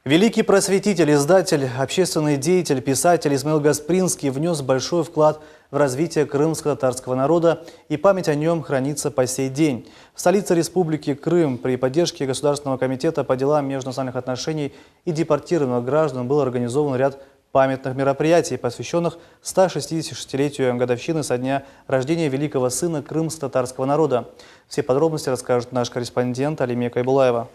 Великий просветитель, издатель, общественный деятель, писатель Исмаил Гаспринский внес большой вклад в развитие крымско-татарского народа, и память о нем хранится по сей день. В столице Республики Крым при поддержке Государственного комитета по делам межнациональных отношений и депортированных граждан был организован ряд памятных мероприятий, посвященных 166-летию годовщины со дня рождения великого сына крымско-татарского народа. Все подробности расскажет наш корреспондент Алимия Кайбулаева.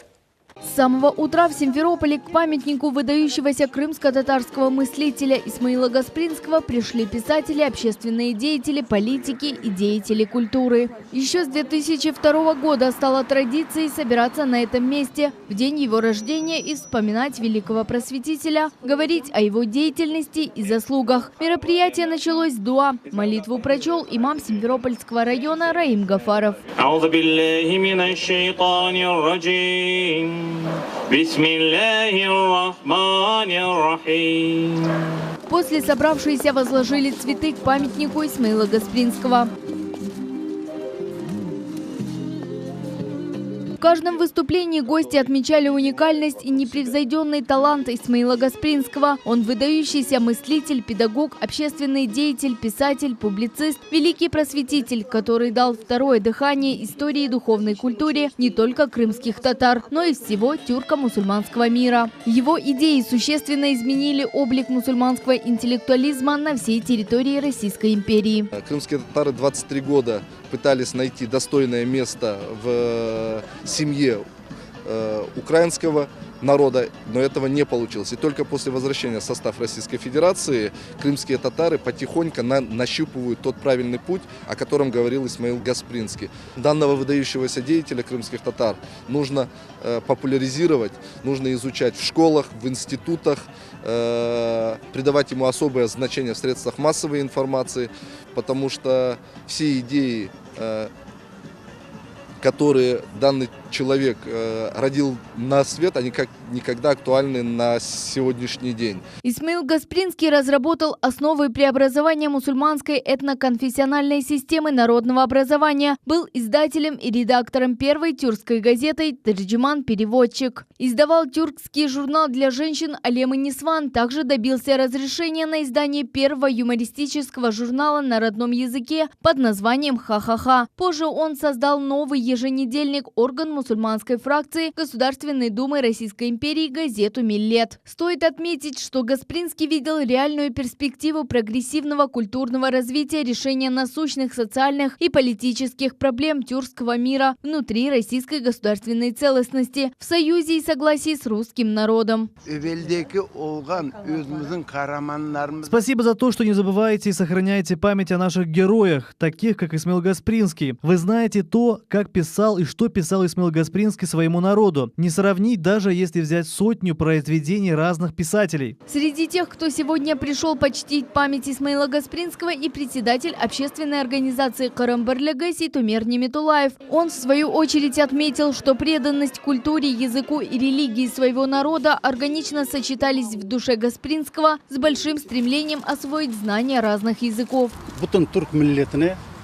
С самого утра в Симферополе к памятнику выдающегося крымско-татарского мыслителя Исмаила Гаспринского пришли писатели, общественные деятели, политики и деятели культуры. Еще с 2002 года стало традицией собираться на этом месте в день его рождения и вспоминать великого просветителя, говорить о его деятельности и заслугах. Мероприятие началось с дуа. Молитву прочел имам Симферопольского района Раим Гафаров. После собравшиеся возложили цветы к памятнику Исмаила Гаспринского. В каждом выступлении гости отмечали уникальность и непревзойденный талант Исмаила Гаспринского. Он выдающийся мыслитель, педагог, общественный деятель, писатель, публицист, великий просветитель, который дал второе дыхание истории и духовной культуре не только крымских татар, но и всего тюрко-мусульманского мира. Его идеи существенно изменили облик мусульманского интеллектуализма на всей территории Российской империи. Крымские татары 23 года пытались найти достойное место в семье украинского народа, но этого не получилось. И только после возвращения в состав Российской Федерации крымские татары потихоньку нащупывают тот правильный путь, о котором говорил Исмаил Гаспринский. Данного выдающегося деятеля крымских татар нужно популяризировать, нужно изучать в школах, в институтах, придавать ему особое значение в средствах массовой информации, потому что все идеи, которые данный человек родил на свет, они как никогда актуальны на сегодняшний день. Исмаил Гаспринский разработал основы преобразования мусульманской этноконфессиональной системы народного образования, был издателем и редактором первой тюркской газеты «Терджиман-переводчик». Издавал тюркский журнал для женщин «Алем и Нисван», также добился разрешения на издание первого юмористического журнала на родном языке под названием «Ха-ха-ха». Позже он создал новый еженедельник, орган мусульманской фракции Государственной Думы Российской империи, газету «Миллет». Стоит отметить, что Гаспринский видел реальную перспективу прогрессивного культурного развития, решения насущных социальных и политических проблем тюркского мира внутри российской государственной целостности, в союзе и согласии с русским народом. Спасибо за то, что не забываете и сохраняете память о наших героях, таких как Исмаил Гаспринский. Вы знаете то, как писал и что писал Исмаил Гаспринский своему народу. Не сравнить, даже если взять сотню произведений разных писателей. Среди тех, кто сегодня пришел почтить память Исмаила Гаспринского, и председатель общественной организации «Карамбар-Легаси» Тумер Немитулаев. Он, в свою очередь, отметил, что преданность культуре, языку и религии своего народа органично сочетались в душе Гаспринского с большим стремлением освоить знания разных языков.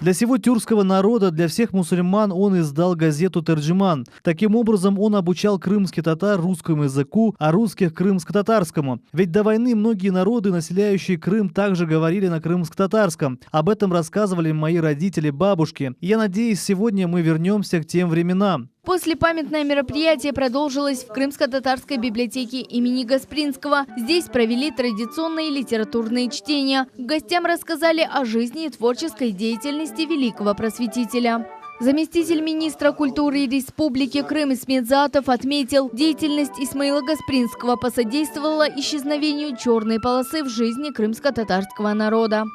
Для всего тюркского народа, для всех мусульман он издал газету «Терджиман». Таким образом, он обучал крымских татар русскому языку, а русских – крымско-татарскому. Ведь до войны многие народы, населяющие Крым, также говорили на крымско-татарском. Об этом рассказывали мои родители, бабушки. И я надеюсь, сегодня мы вернемся к тем временам. После памятное мероприятие продолжилось в Крымско-татарской библиотеке имени Гаспринского. Здесь провели традиционные литературные чтения. Гостям рассказали о жизни и творческой деятельности великого просветителя. Заместитель министра культуры Республики Крым Исмет Заатов отметил, деятельность Исмаила Гаспринского посодействовала исчезновению черной полосы в жизни крымско-татарского народа.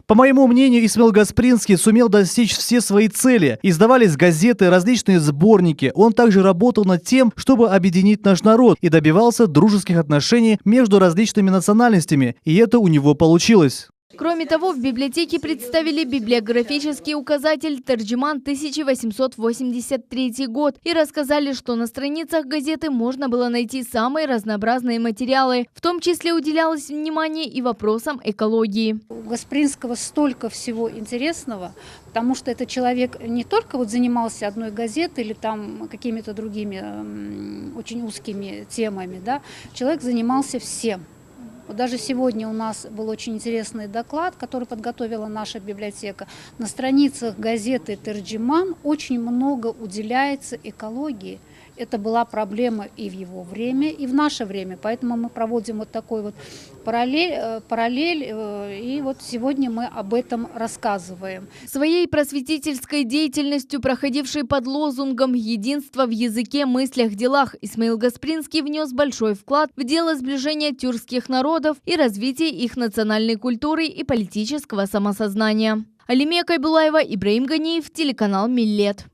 По моему мнению, Исмаил Гаспринский сумел достичь все свои цели. Издавались газеты, различные сборники. Он также работал над тем, чтобы объединить наш народ, и добивался дружеских отношений между различными национальностями. И это у него получилось. Кроме того, в библиотеке представили библиографический указатель «Терджиман 1883 год» и рассказали, что на страницах газеты можно было найти самые разнообразные материалы. В том числе уделялось внимание и вопросам экологии. У Гаспринского столько всего интересного, потому что этот человек не только вот занимался одной газетой или там какими-то другими очень узкими темами, да, человек занимался всем. Вот даже сегодня у нас был очень интересный доклад, который подготовила наша библиотека. На страницах газеты «Терджиман» очень много уделяется экологии. Это была проблема и в его время, и в наше время. Поэтому мы проводим вот такой вот параллель, и вот сегодня мы об этом рассказываем. Своей просветительской деятельностью, проходившей под лозунгом «Единство в языке, мыслях, делах», Исмаил Гаспринский внес большой вклад в дело сближения тюркских народов и развития их национальной культуры и политического самосознания. Алимия Кайбулаева, Ибраим Ганиев, телеканал «Миллет».